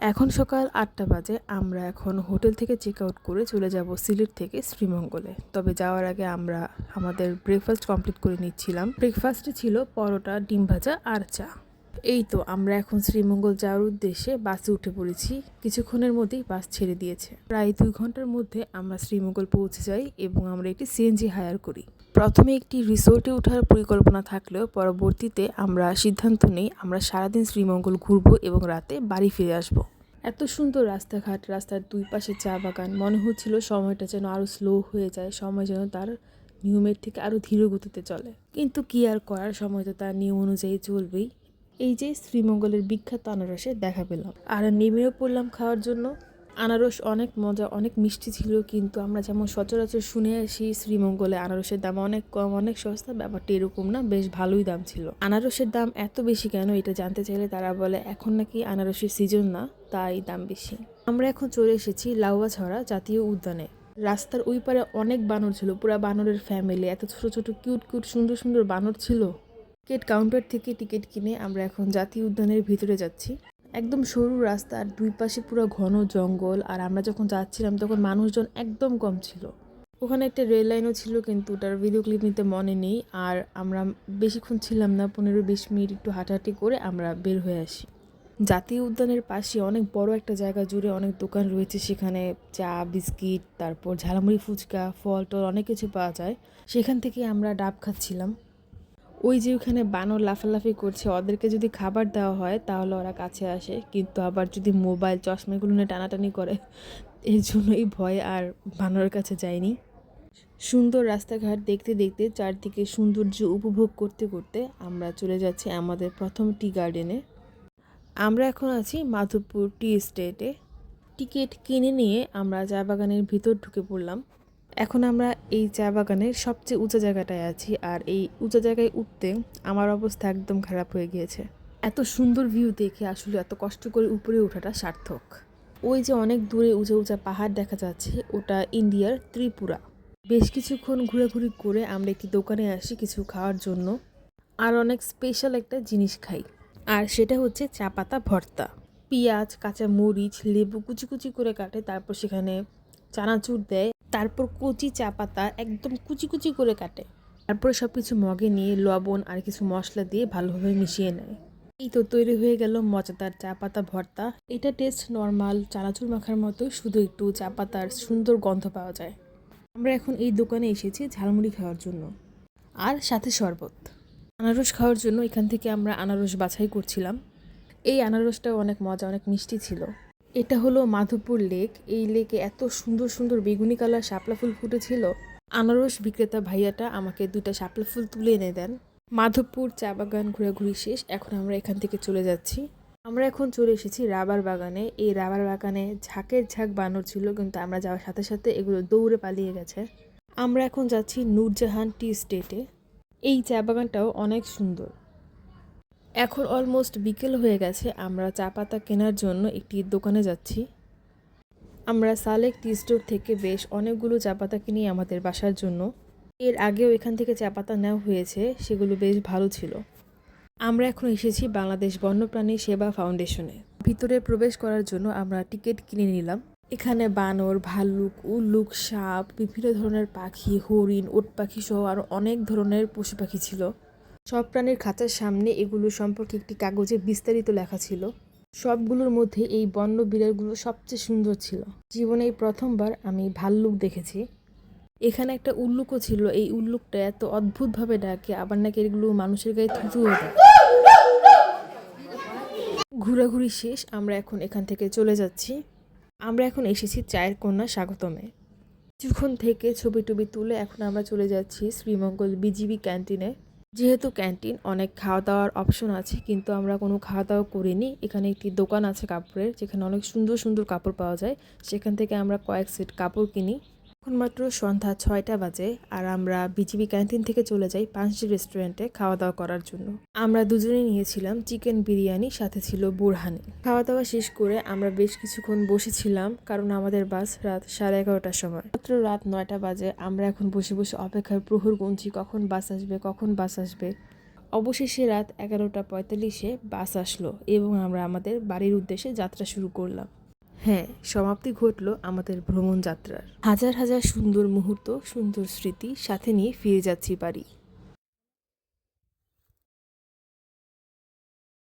এখন সকাল ৮টা বাজে। আমরা এখন হোটেল থেকে চেক আউট করে চলে যাব সিলেট থেকে শ্রীমঙ্গলে। তবে যাওয়ার আগে আমরা আমাদের ব্রেকফাস্ট কমপ্লিট করে নিচ্ছিলাম। ব্রেকফাস্টে ছিল পরোটা, ডিম ভাজা আর চা। এই তো আমরা এখন শ্রীমঙ্গল যাওয়ার উদ্দেশ্যে বাসে উঠে পড়েছি। কিছুক্ষণের মধ্যেই বাস ছেড়ে দিয়েছে। প্রায় 2 ঘন্টার মধ্যে আমরা শ্রীমঙ্গল পৌঁছে যাই এবং আমরা একটি সিএনজি হায়ার করি। প্রথমে একটি রিসোর্টে ওঠার পরিকল্পনা থাকলেও পরবর্তীতে আমরা সিদ্ধান্ত নিই আমরা সারাদিন শ্রীমঙ্গল ঘুরবো এবং রাতে বাড়ি ফিরে আসব। এত সুন্দর রাস্তাঘাট, রাস্তার দুই পাশে চা বাগান, মনে হচ্ছিল সময়টা যেন আরও স্লো হয়ে যায়, সময় যেন তার নিয়মের থেকে আরও ধীর গতিতে চলে। কিন্তু কি আর করার, সময় তো তার নিয়ম অনুযায়ী চলবেই। এই যে শ্রীমঙ্গলের বিখ্যাত আনারসে দেখা পেলাম আর নেমেও পড়লাম খাওয়ার জন্য। আনারস অনেক মজা, অনেক মিষ্টি ছিল, কিন্তু আমরা যেমন সচরাচর শুনে আসি শ্রীমঙ্গলে আনারসের দাম অনেক কম, অনেক সস্তা, ব্যাপারটা এরকম না, বেশ ভালোই দাম ছিল। আনারসের দাম এত বেশি কেন এটা জানতে চাইলে তারা বলে এখন নাকি আনারসের সিজন না, তাই দাম বেশি। আমরা এখন চলে এসেছি লাউয়াছড়া জাতীয় উদ্যানে। রাস্তার ওই পারে অনেক বানর ছিল, পুরা বানরের ফ্যামিলি, এত ছোট ছোট কিউট কিউট সুন্দর সুন্দর বানর ছিল। টিকিট কাউন্টার থেকে টিকিট কিনে আমরা এখন জাতীয় উদ্যানের ভিতরে যাচ্ছি। একদম সরু রাস্তা আর দুই পাশে পুরো ঘন জঙ্গল, আর আমরা যখন যাচ্ছিলাম তখন মানুষজন একদম কম ছিল। ওখানে একটা রেল লাইনও ছিল, কিন্তু ওটার ভিডিও ক্লিপ নিতে মনে নেই। আর আমরা বেশিক্ষণ ছিলাম না, 15-20 মিনিট একটু হাঁটাহাঁটি করে আমরা বের হয়ে আসি। জাতীয় উদ্যানের পাশে অনেক বড় একটা জায়গা জুড়ে অনেক দোকান রয়েছে, সেখানে চা, বিস্কিট, তারপর ঝালমুড়ি, ফুচকা, ফল টল অনেক কিছু পাওয়া যায়। সেখান থেকে আমরা ডাব খাচ্ছিলাম। ওই যে ওখানে বানর লাফালাফি করছে, ওদেরকে যদি খাবার দেওয়া হয় তাহলে ওরা কাছে আসে, কিন্তু আবার যদি মোবাইল, চশমাগুলো নিয়ে টানাটানি করে, এর জন্যই ভয় আর বানরের কাছে যায়নি। সুন্দর রাস্তাঘাট দেখতে দেখতে, চারদিকে সৌন্দর্য উপভোগ করতে করতে আমরা চলে যাচ্ছি আমাদের প্রথম টি গার্ডেনে। আমরা এখন আছি মাধবপুর টি এস্টেটে। টিকিট কিনে নিয়ে আমরা চা বাগানের ভিতর ঢুকে পড়লাম। এখন আমরা এই চা বাগানের সবচেয়ে উঁচা জায়গাটায় আছি, আর এই উঁচা জায়গায় উঠতে আমার অবস্থা একদম খারাপ হয়ে গিয়েছে। এত সুন্দর ভিউ দেখে আসলে এত কষ্ট করে উপরে ওঠাটা সার্থক। ওই যে অনেক দূরে উঁচা উঁচা পাহাড় দেখা যাচ্ছে, ওটা ইন্ডিয়ার ত্রিপুরা। বেশ কিছুক্ষণ ঘোরাঘুরি করে আমরা একটি দোকানে আসি কিছু খাওয়ার জন্য, আর অনেক স্পেশাল একটা জিনিস খাই, আর সেটা হচ্ছে চা পাতা ভর্তা। পেঁয়াজ, কাঁচা মরিচ, লেবু কুচি কুচি করে কাটে, তারপর সেখানে চানাচুর দেয়, তারপর কচি চা পাতা একদম কুচি কুচি করে কাটে, তারপরে সব কিছু মগে নিয়ে লবণ আর কিছু মশলা দিয়ে ভালোভাবে মিশিয়ে নেয়। এই তো তৈরি হয়ে গেল মজাদার চা পাতা ভর্তা। এটা টেস্ট নর্মাল চানাচুর মাখার মতো, শুধু একটু চা পাতার সুন্দর গন্ধ পাওয়া যায়। আমরা এখন এই দোকানে এসেছি ঝালমুড়ি খাওয়ার জন্য আর সাথে শরবত। আনারস খাওয়ার জন্য এখান থেকে আমরা আনারস বাছাই করছিলাম। এই আনারসটাও অনেক মজা, অনেক মিষ্টি ছিল। এটা হলো মাধবপুর লেক। এই লেকে এত সুন্দর সুন্দর বেগুনি কালার শাপলা ফুল ফুটেছিল। আনারস বিক্রেতা ভাইয়াটা আমাকে 2টা শাপলা ফুল তুলে এনে দেন। মাধবপুর চা বাগান ঘোরাঘুরি শেষ, এখন আমরা এখান থেকে চলে যাচ্ছি। আমরা এখন চলে এসেছি রাবার বাগানে। এই রাবার বাগানে ঝাঁকের ঝাঁক বানর ছিল, কিন্তু আমরা যাওয়ার সাথে সাথে এগুলো দৌড়ে পালিয়ে গেছে। আমরা এখন যাচ্ছি নূরজাহান টি স্টেটে। এই চা বাগানটাও অনেক সুন্দর। এখন অলমোস্ট বিকেল হয়ে গেছে, আমরা চা পাতা কেনার জন্য একটি দোকানে যাচ্ছি। আমরা সালেক টি স্টোর থেকে বেশ অনেকগুলো চা পাতা কিনি আমাদের বাসার জন্য। এর আগেও এখান থেকে চা পাতা নেওয়া হয়েছে, সেগুলো বেশ ভালো ছিল। আমরা এখন এসেছি বাংলাদেশ বন্যপ্রাণী সেবা ফাউন্ডেশনে। ভিতরে প্রবেশ করার জন্য আমরা টিকিট কিনে নিলাম। এখানে বানর, ভাল্লুক, উল্লুক, সাপ, বিভিন্ন ধরনের পাখি, হরিণ, ওট পাখি সহ আরও অনেক ধরনের পশু পাখি ছিল। সব প্রাণীর খাঁচার সামনে এগুলো সম্পর্কে একটি কাগজে বিস্তারিত লেখা ছিল। সবগুলোর মধ্যে এই বন্য বিড়ালগুলো সবচেয়ে সুন্দর ছিল। জীবনে এই প্রথমবার আমি ভাল্লুক দেখেছি। এখানে একটা উল্লুকও ছিল। এই উল্লুকটা এত অদ্ভুতভাবে ডাকে, আবার নাকি এগুলো মানুষের গায়ে থুতুও দেয়। ঘোরাঘুরি শেষ, আমরা এখন এখান থেকে চলে যাচ্ছি। আমরা এখন এসেছি চায়ের কন্যা স্বাগতমে। কিছুক্ষণ থেকে ছবি টবি তুলে এখন আমরা চলে যাচ্ছি শ্রীমঙ্গল বিজিবি ক্যান্টিনে। যেহেতু ক্যান্টিন, অনেক খাওয়া দাওয়ার অপশন আছে, কিন্তু আমরা কোনো খাওয়া দাওয়া করিনি। এখানে একটি দোকান আছে কাপড়ের, যেখানে অনেক সুন্দর সুন্দর কাপড় পাওয়া যায়। সেখান থেকে আমরা কয়েক সেট কাপড় কিনি। এখন মাত্র সন্ধ্যা 6টা বাজে, আর আমরা বিজিবি ক্যান্টিন থেকে চলে যাই পাঁচটি রেস্টুরেন্টে খাওয়া দাওয়া করার জন্য। আমরা দুজনেই নিয়েছিলাম চিকেন বিরিয়ানি, সাথে ছিল বুরহানি। খাওয়া দাওয়া শেষ করে আমরা বেশ কিছুক্ষণ বসেছিলাম, কারণ আমাদের বাস রাত 11:30টার সময়। মাত্র রাত 9টা বাজে। আমরা এখন বসে বসে অপেক্ষার প্রহর গুনছি, কখন বাস আসবে, কখন বাস আসবে। অবশেষে রাত 11:45-এ বাস আসলো এবং আমরা আমাদের বাড়ির উদ্দেশ্যে যাত্রা শুরু করলাম। হ্যাঁ, সমাপ্তি ঘটলো আমাদের ভ্রমণ যাত্রার। হাজার হাজার সুন্দর মুহূর্ত, সুন্দর স্মৃতি সাথে নিয়ে ফিরে যাচ্ছি বাড়ি।